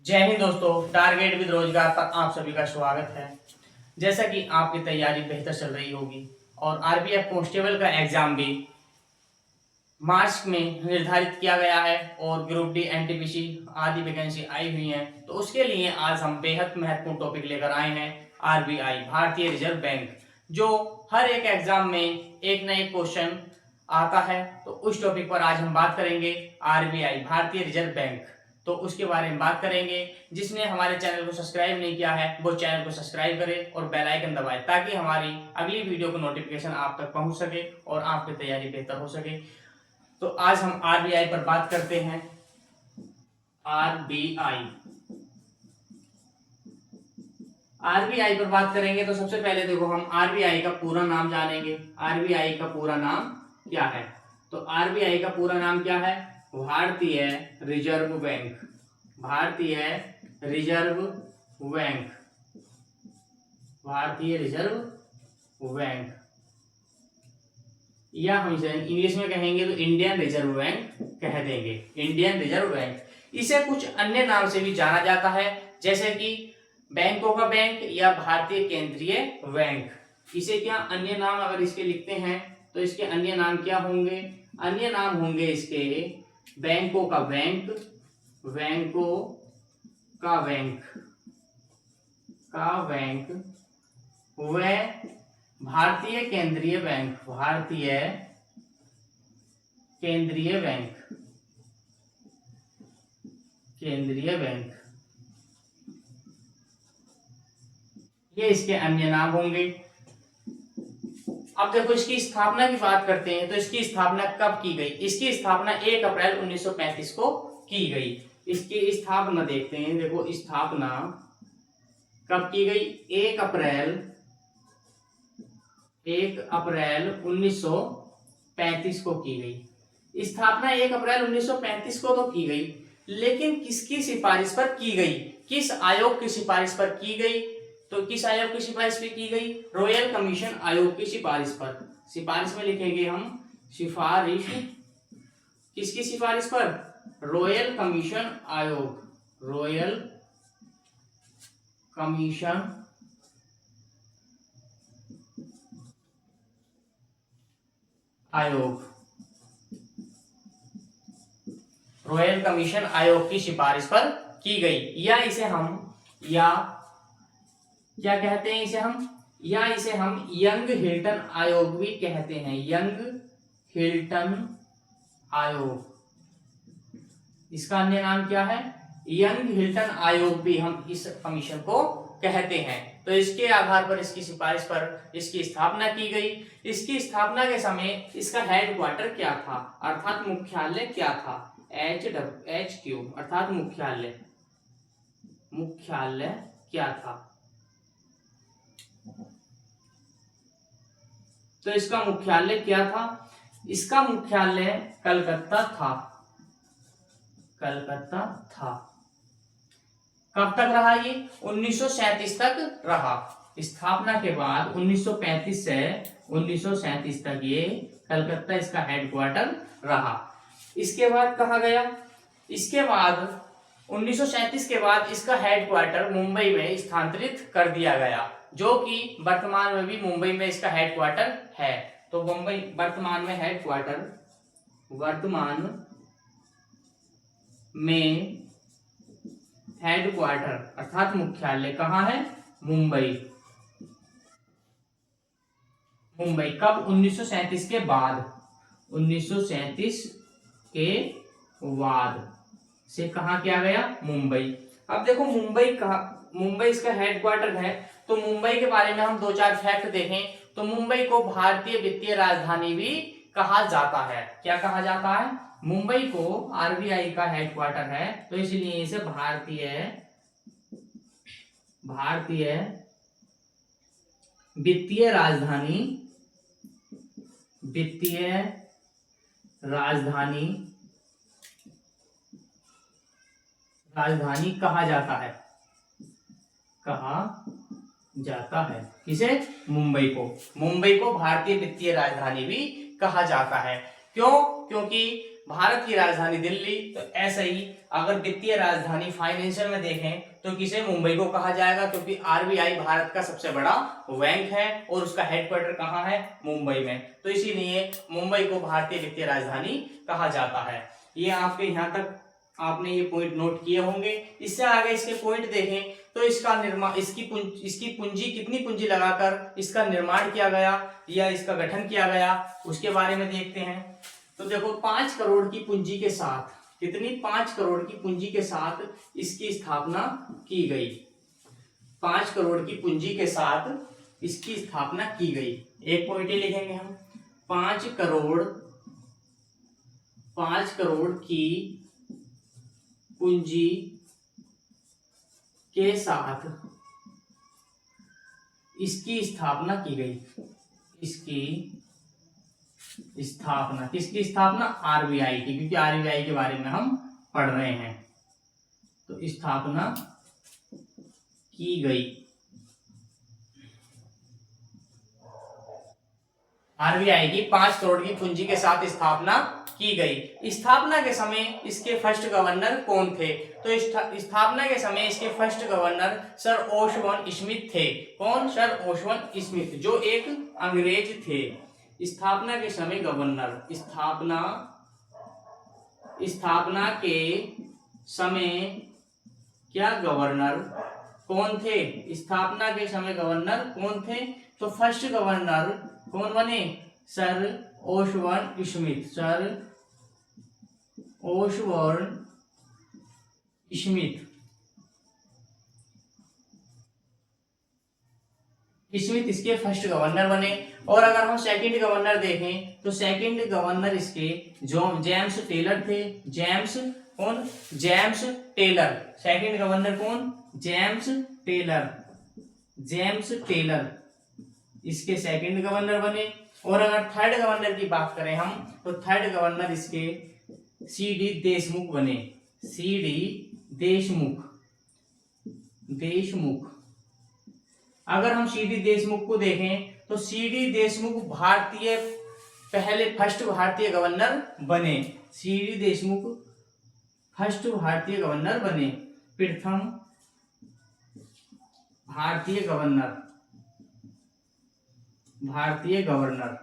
जय हिंद दोस्तों, target with रोजगार पर आप सभी का स्वागत है। जैसा कि आपकी तैयारी बेहतर चल रही होगी और आरपीएफ कांस्टेबल का एग्जाम भी मार्च में निर्धारित किया गया है और ग्रुप डी एनटीपीसी आदि वैकेंसी आई हुई हैं, तो उसके लिए आज हम बेहद महत्वपूर्ण टॉपिक लेकर आए हैं। आरबीआई भारतीय रिजर्व बैंक, जो हर एक एग्जाम में एक न एक क्वेश्चन आता है, तो उस टॉपिक पर आज हम बात करेंगे। आरबीआई भारतीय रिजर्व बैंक, तो उसके बारे में बात करेंगे। जिसने हमारे चैनल को सब्सक्राइब नहीं किया है वो चैनल को सब्सक्राइब करे और बेल आइकन दबाए, ताकि हमारी अगली वीडियो को नोटिफिकेशन आप तक पहुंच सके और आपकी तैयारी बेहतर हो सके। तो आज हम आरबीआई पर बात करते हैं। आरबीआई आरबीआई पर बात करेंगे तो सबसे पहले देखो, हम आरबीआई का पूरा नाम जानेंगे। आरबीआई का पूरा नाम क्या है? तो आरबीआई का पूरा नाम क्या है? भारतीय रिजर्व बैंक। भारतीय रिजर्व बैंक। भारतीय रिजर्व बैंक, या हम इसे इंग्लिश में कहेंगे तो इंडियन रिजर्व बैंक कह देंगे। Indian reserve bank. इसे कुछ अन्य नाम से भी जाना जाता है, जैसे कि बैंकों का बैंक या भारतीय केंद्रीय बैंक। इसे क्या अन्य नाम अगर इसके लिखते हैं तो इसके अन्य नाम क्या होंगे? अन्य नाम होंगे इसके बैंकों का बैंक, बैंकों का बैंक, व भारतीय केंद्रीय बैंक। भारतीय केंद्रीय बैंक। केंद्रीय बैंक, ये इसके अन्य नाम होंगे। अब देखो, इसकी स्थापना की बात करते हैं तो इसकी स्थापना कब की गई? इसकी स्थापना 1 अप्रैल 1935 को की गई। इसकी स्थापना देखते हैं। देखो, स्थापना कब की गई? 1 अप्रैल 1935 को की गई। स्थापना 1 अप्रैल 1935 को तो की गई, लेकिन किसकी सिफारिश पर की गई? किस आयोग की सिफारिश पर की गई? तो किस आयोग की सिफारिश पर की गई? रॉयल कमीशन आयोग की सिफारिश पर। सिफारिश में लिखेंगे हम सिफारिश। किसकी सिफारिश पर? रॉयल कमीशन आयोग। रॉयल कमीशन आयोग। रॉयल कमीशन आयोग की सिफारिश पर की गई, या इसे हम या क्या कहते हैं? इसे हम यंग हिल्टन आयोग भी कहते हैं। यंग हिल्टन आयोग, इसका अन्य नाम क्या है? यंग हिल्टन आयोग भी हम इस कमीशन को कहते हैं। तो इसके आधार पर, इसकी सिफारिश पर इसकी स्थापना की गई। इसकी स्थापना के समय इसका हेडक्वार्टर क्या था, अर्थात मुख्यालय क्या था? HQ, अर्थात मुख्यालय क्या था? तो इसका मुख्यालय क्या था? इसका मुख्यालय कलकत्ता था। कलकत्ता था। कब तक रहा ये? 1937 तक रहा। स्थापना के बाद 1935 से 1937 तक ये कलकत्ता इसका हेडक्वार्टर रहा। इसके बाद कहाँ गया? इसके बाद 1937 के बाद इसका हेडक्वार्टर मुंबई में स्थानांतरित कर दिया गया, जो कि वर्तमान में भी मुंबई में इसका हेडक्वार्टर है। तो मुंबई वर्तमान में हेडक्वार्टर अर्थात मुख्यालय कहाँ है? मुंबई। कब? 1937 के बाद। 1937 के बाद से कहा किया गया? मुंबई। अब देखो, मुंबई इसका हेडक्वार्टर है, तो मुंबई के बारे में हम 2-4 फैक्ट देखें तो मुंबई को भारतीय वित्तीय राजधानी भी कहा जाता है। क्या कहा जाता है? मुंबई को आरबीआई का हेडक्वार्टर है, तो इसलिए इसे भारतीय वित्तीय राजधानी कहा जाता है। किसे? मुंबई को भारतीय वित्तीय राजधानी भी कहा जाता है। क्यों? क्योंकि भारत की राजधानी दिल्ली। तो ऐसा ही अगर वित्तीय राजधानी फाइनेंशियल में देखें तो किसे मुंबई को कहा जाएगा, क्योंकि आरबीआई भारत का सबसे बड़ा बैंक है और उसका हेडक्वार्टर कहाँ है, मुंबई में। तो इसीलिए मुंबई को भारतीय वित्तीय राजधानी कहा जाता है। ये आपके यहाँ तक आपने ये पॉइंट नोट किए होंगे। इससे आगे इसके पॉइंट देखें तो इसका निर्माण, इसकी पूंजी कितनी पूंजी लगाकर इसका निर्माण किया गया या इसका गठन किया गया, उसके बारे में देखते हैं। तो देखो 5 करोड़ की पूंजी के साथ, कितनी, 5 करोड़ की पूंजी के साथ इसकी स्थापना की गई। 5 करोड़ की पूंजी के साथ इसकी स्थापना की गई। एक पॉइंट ही लिखेंगे हम, 5 करोड़ की पूंजी के साथ इसकी स्थापना की गई। इसकी स्थापना, किसकी स्थापना, आरबीआई की, क्योंकि आरबीआई के बारे में हम पढ़ रहे हैं। तो स्थापना की गई। आरबीआई की 5 करोड़ की पूंजी के साथ स्थापना की गई। स्थापना के समय इसके फर्स्ट गवर्नर कौन थे, तो स्थापना के समय इसके फर्स्ट गवर्नर सर ओशबॉर्न स्मिथ थे। कौन, सर ओशबॉर्न स्मिथ, जो एक अंग्रेज थे। स्थापना के समय गवर्नर, स्थापना के समय क्या गवर्नर कौन थे, स्थापना के समय गवर्नर कौन थे, तो फर्स्ट गवर्नर कौन बने, सर ओशबॉर्न स्मिथ। सर ओशबॉर्न स्मिथ इसके फर्स्ट गवर्नर बने। और अगर हम सेकंड गवर्नर देखें तो सेकंड गवर्नर इसके जेम्स टेलर थे। जेम्स कौन, जेम्स टेलर। सेकंड गवर्नर कौन, जेम्स टेलर। जेम्स टेलर इसके सेकंड गवर्नर बने। और अगर थर्ड गवर्नर की बात करें हम, तो थर्ड गवर्नर इसके सीडी देशमुख बने। सीडी देशमुख। अगर हम सीडी देशमुख को देखें तो सीडी देशमुख भारतीय पहले फर्स्ट भारतीय गवर्नर बने। सीडी देशमुख फर्स्ट भारतीय गवर्नर बने, प्रथम भारतीय गवर्नर।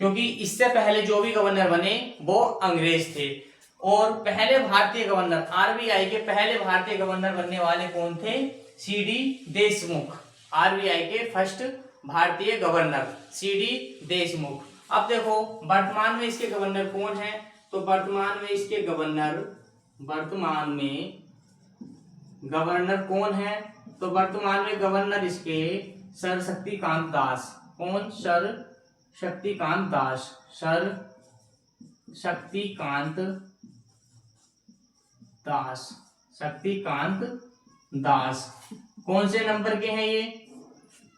क्योंकि इससे पहले जो भी गवर्नर बने वो अंग्रेज थे। और पहले भारतीय गवर्नर, आरबीआई के पहले भारतीय गवर्नर बनने वाले कौन थे, सीडी देशमुख। आरबीआई के फर्स्ट भारतीय गवर्नर सीडी देशमुख। अब देखो वर्तमान में इसके गवर्नर कौन है, तो वर्तमान में इसके गवर्नर कौन है, तो वर्तमान में गवर्नर इसके सर शक्तिकांत दास। कौन, सर शक्तिकांत दास। सर शक्तिकांत दास कौन से नंबर के हैं ये,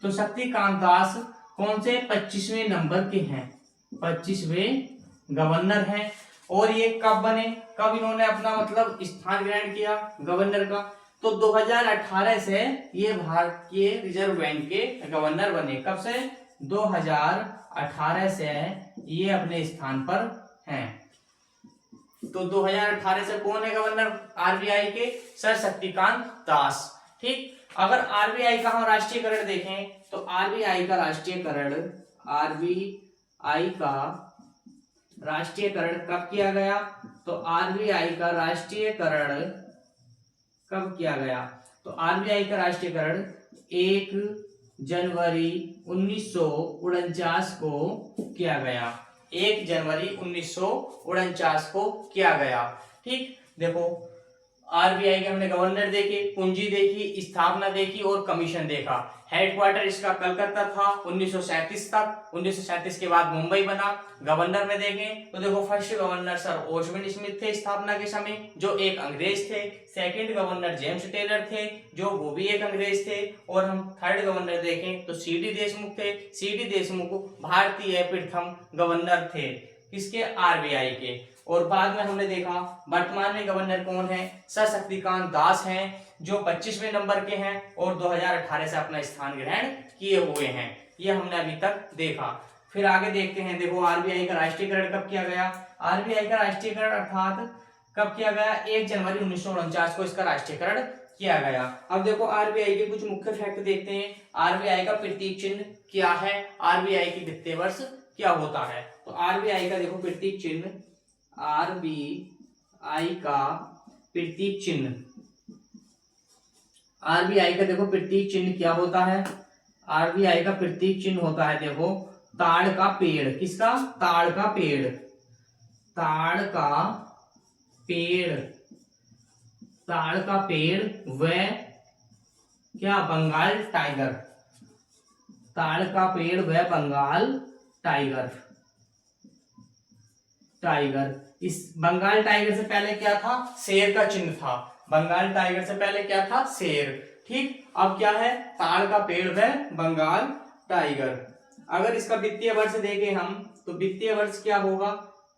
तो शक्तिकांत दास कौन से, 25वें नंबर के हैं, 25वें गवर्नर हैं। और ये कब बने, कब इन्होंने अपना मतलब स्थान ग्रहण किया गवर्नर का, तो 2018 से ये भारतीय रिजर्व बैंक के गवर्नर बने। कब से, 2018 से ये अपने स्थान पर हैं। तो 2018 से कौन है गवर्नर आरबीआई के, सर शक्तिकांत दास। ठीक, अगर आरबीआई का हम राष्ट्रीयकरण देखें तो आरबीआई का राष्ट्रीयकरण कब किया गया, तो आरबीआई का राष्ट्रीयकरण कब किया गया, तो आरबीआई का राष्ट्रीयकरण 1 जनवरी 1949 को किया गया। 1 जनवरी 1949 को किया गया। ठीक, देखो आरबीआई के हमने गवर्नर देखे, पूंजी देखी, स्थापना देखी और कमीशन देखा। हेडक्वार्टर इसका कलकत्ता था 1937 तक। 1937 के बाद मुंबई बना। गवर्नर में देखें तो देखो फर्स्ट गवर्नर सर ओशबॉर्न स्मिथ थे स्थापना के समय, जो एक अंग्रेज थे। सेकंड गवर्नर जेम्स टेलर थे, जो वो भी एक अंग्रेज थे। और हम थर्ड गवर्नर देखें तो सीडी देशमुख थे। सीडी देशमुख भारतीय प्रथम गवर्नर थे किसके, आरबीआई के। और बाद में हमने देखा वर्तमान में गवर्नर कौन है, सर शक्तिकांत दास हैं, जो 25वें नंबर के हैं और 2018 से अपना स्थान ग्रहण किए हुए हैं। ये हमने अभी तक देखा। फिर आगे देखते हैं, देखो आरबीआई का राष्ट्रीयकरण कब किया गया। आरबीआई का राष्ट्रीयकरण अर्थात कब किया गया, 1 जनवरी 1949 को इसका राष्ट्रीयकरण किया गया। अब देखो आरबीआई के कुछ मुख्य फैक्ट देखते हैं। आरबीआई का प्रतीक चिन्ह क्या है, आरबीआई की वित्तीय वर्ष क्या होता है। तो आरबीआई का देखो प्रतीक चिन्ह, आरबीआई का प्रतीक चिन्ह, आरबीआई का देखो प्रतीक चिन्ह क्या होता है। आरबीआई का प्रतीक चिन्ह होता है देखो ताड़ का पेड़। किसका, ताड़ का पेड़, ताड़ का पेड़, ताड़ का पेड़ व क्या, बंगाल टाइगर, ताड़ का पेड़ व बंगाल टाइगर, टाइगर। इस बंगाल टाइगर से पहले क्या था, शेर का चिन्ह था। बंगाल टाइगर से पहले क्या था, शेर। ठीक, अब क्या है, ताड़ का पेड़ व बंगाल टाइगर। अगर इसका वित्तीय वर्ष देखें हम, तो वित्तीय वर्ष क्या होगा,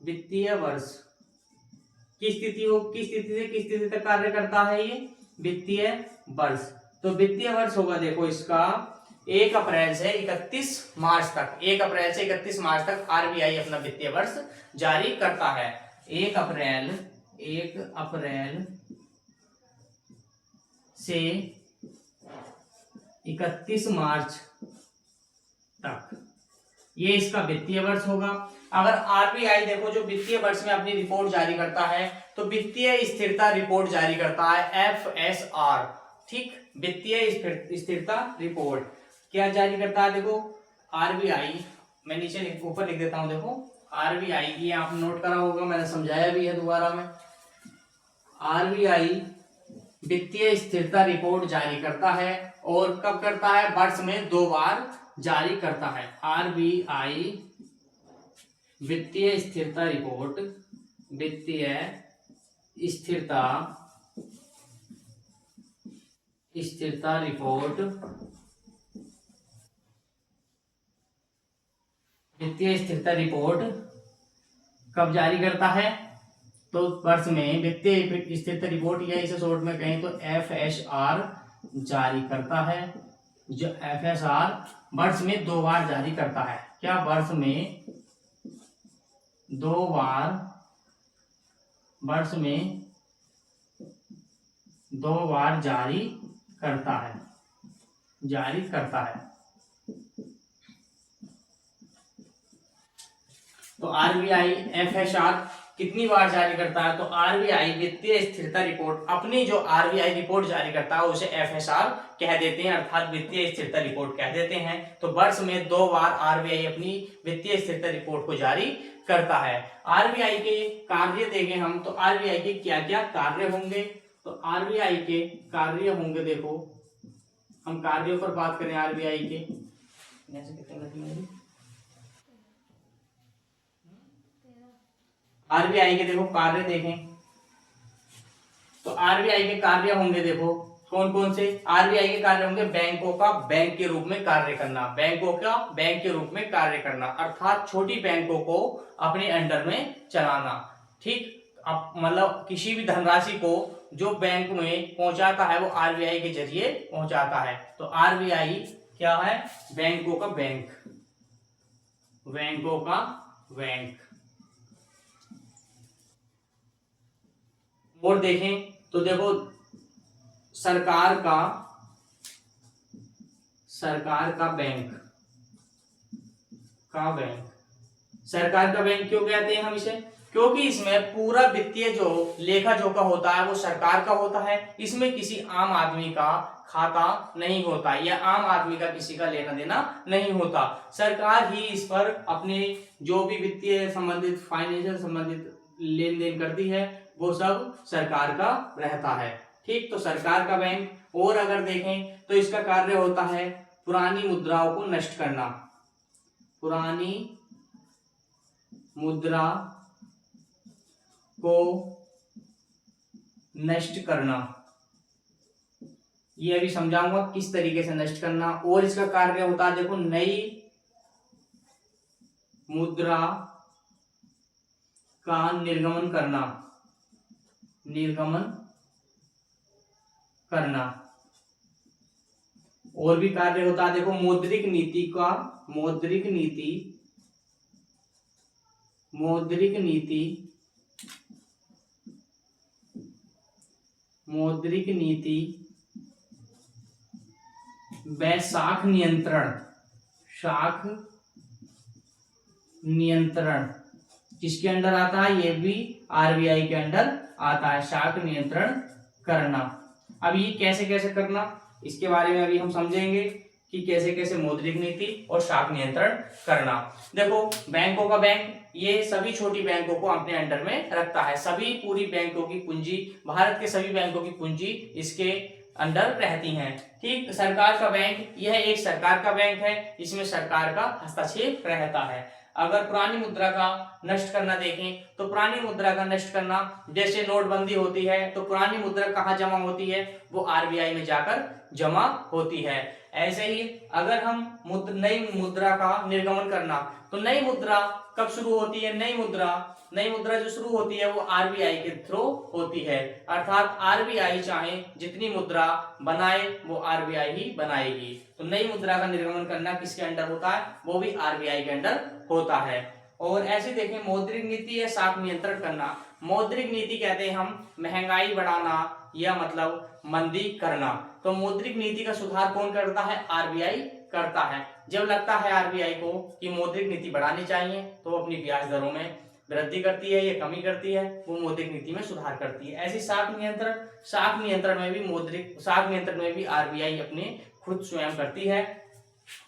वित्तीय वर्ष किस स्थिति हो, किस स्थिति से किस स्थिति तक कार्य करता है ये वित्तीय वर्ष। तो वित्तीय वर्ष होगा देखो इसका 1 अप्रैल से 31 मार्च तक, 1 अप्रैल से 31 मार्च तक आरबीआई अपना वित्तीय वर्ष जारी करता है। 1 अप्रैल से 31 मार्च तक ये इसका वित्तीय वर्ष होगा। अगर आरबीआई देखो जो वित्तीय वर्ष में अपनी रिपोर्ट जारी करता है, तो वित्तीय स्थिरता रिपोर्ट जारी करता है, एफएसआर। ठीक, वित्तीय स्थिरता रिपोर्ट क्या जारी करता है, देखो आरबीआई, मैं नीचे ऊपर लिख देता हूं, देखो आरबीआई, ये आप नोट करा होगा, मैंने समझाया भी है दोबारा में। आरबीआई वित्तीय स्थिरता रिपोर्ट जारी करता है, और कब करता है, वर्ष में 2 बार जारी करता है। आरबीआई वित्तीय स्थिरता रिपोर्ट, वित्तीय स्थिरता रिपोर्ट, वित्तीय स्थिरता रिपोर्ट कब जारी करता है, तो वर्ष में वित्तीय स्थिरता रिपोर्ट, या इसे शॉर्ट में कहें तो एफएसआर जारी करता है। जो एफएसआर वर्ष में 2 बार जारी करता है। क्या, वर्ष में 2 बार, वर्ष में 2 बार जारी करता है, जारी करता है। तो आरबीआई एफएसआर कितनी बार जारी करता है, तो आरबीआई वित्तीय स्थिरता रिपोर्ट, अपनी जो आरबीआई रिपोर्ट जारी करता है उसे एफएसआर कह देते हैं, अर्थात वित्तीय स्थिरता रिपोर्ट कह देते हैं। तो वर्ष में 2 बार आरबीआई अपनी वित्तीय स्थिरता रिपोर्ट को जारी करता है। आरबीआई के कार्य देखें हम, तो आरबीआई के क्या क्या कार्य होंगे, तो आरबीआई के कार्य होंगे, देखो हम कार्यों पर बात करें आरबीआई के, आरबीआई के देखो कार्य देखें, तो आरबीआई के कार्य होंगे देखो कौन कौन से। आरबीआई के कार्य होंगे बैंकों का बैंक के रूप में कार्य करना, बैंकों का बैंक के रूप में कार्य करना, अर्थात छोटी बैंकों को अपने अंडर में चलाना। ठीक, अब मतलब किसी भी धनराशि को जो बैंक में पहुंचाता है वो आरबीआई के जरिए पहुंचाता है। तो आरबीआई क्या है, बैंकों का बैंक, बैंकों का बैंक। और देखें तो देखो सरकार का बैंक, सरकार का बैंक क्यों कहते हैं हम इसे, क्योंकि इसमें पूरा वित्तीय जो लेखा जोखा होता है वो सरकार का होता है। इसमें किसी आम आदमी का खाता नहीं होता, या आम आदमी का किसी का लेना देना नहीं होता। सरकार ही इस पर अपने जो भी वित्तीय संबंधित, फाइनेंशियल संबंधित लेन देन करती है, वो सब सरकार का रहता है। ठीक, तो सरकार का बैंक। और अगर देखें तो इसका कार्य होता है पुरानी मुद्राओं को नष्ट करना, पुरानी मुद्रा को नष्ट करना, ये अभी समझाऊंगा किस तरीके से नष्ट करना। और इसका कार्य होता है देखो नई मुद्रा का निर्गमन करना, और भी कार्य होता है देखो मौद्रिक नीति का, मौद्रिक नीति मौद्रिक नीति व शाख नियंत्रण किसके अंडर आता है? ये भी आरबीआई के अंडर आता है, शाख नियंत्रण करना। अब ये कैसे कैसे करना, इसके बारे में अभी हम समझेंगे कि कैसे कैसे मौद्रिक नीति और शाख नियंत्रण करना। देखो, बैंकों का बैंक ये सभी छोटी बैंकों को अपने अंडर में रखता है। सभी पूरी बैंकों की पूंजी, भारत के सभी बैंकों की पूंजी इसके अंडर रहती हैं। ठीक, सरकार का बैंक, यह एक सरकार का बैंक है, इसमें सरकार का हस्तक्षेप रहता है। अगर पुरानी मुद्रा का नष्ट करना देखें तो पुरानी मुद्रा का नष्ट करना, जैसे नोटबंदी होती है तो पुरानी मुद्रा कहाँ जमा होती है? वो आरबीआई में जाकर जमा होती है। ऐसे ही अगर हम नई मुद्रा का निर्गमन करना, तो नई मुद्रा कब शुरू होती है? नई मुद्रा जो शुरू होती है वो आरबीआई के थ्रू होती है। अर्थात आरबीआई चाहे जितनी मुद्रा बनाए वो आरबीआई ही बनाएगी। तो नई मुद्रा का निर्गमन करना किसके अंडर होता है? वो भी आरबीआई के अंडर होता है। और ऐसे देखें, मौद्रिक नीति या शाख नियंत्रण करना। मौद्रिक नीति कहते हैं हम महंगाई बढ़ाना या मतलब मंदी करना। तो मौद्रिक नीति का सुधार कौन करता है? आरबीआई करता है। जब लगता है आरबीआई को कि मौद्रिक नीति बढ़ानी चाहिए तो अपनी ब्याज दरों में वृद्धि करती है या कमी करती है, वो मौद्रिक नीति में सुधार करती है। ऐसी शाख नियंत्रण में भी आरबीआई अपने खुद स्वयं करती है।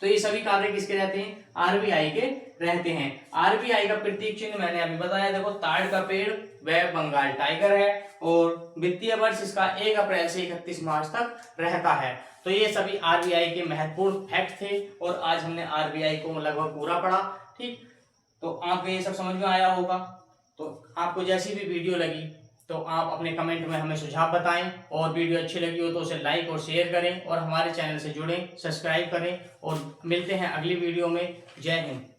तो ये सभी कार्य किसके रहते हैं? आरबीआई के रहते हैं। आरबीआई का प्रतीक चिन्ह मैंने अभी बताया, देखो ताड़ का पेड़ व बंगाल टाइगर है, और वित्तीय वर्ष इसका 1 अप्रैल से 31 मार्च तक रहता है। तो ये सभी आरबीआई के महत्वपूर्ण फैक्ट थे, और आज हमने आरबीआई को लगभग पूरा पढ़ा। ठीक, तो आपको ये सब समझ में आया होगा। तो आपको जैसी भी वीडियो लगी तो आप अपने कमेंट में हमें सुझाव बताएं, और वीडियो अच्छी लगी हो तो उसे लाइक और शेयर करें, और हमारे चैनल से जुड़ें, सब्सक्राइब करें, और मिलते हैं अगली वीडियो में। जय हिंद।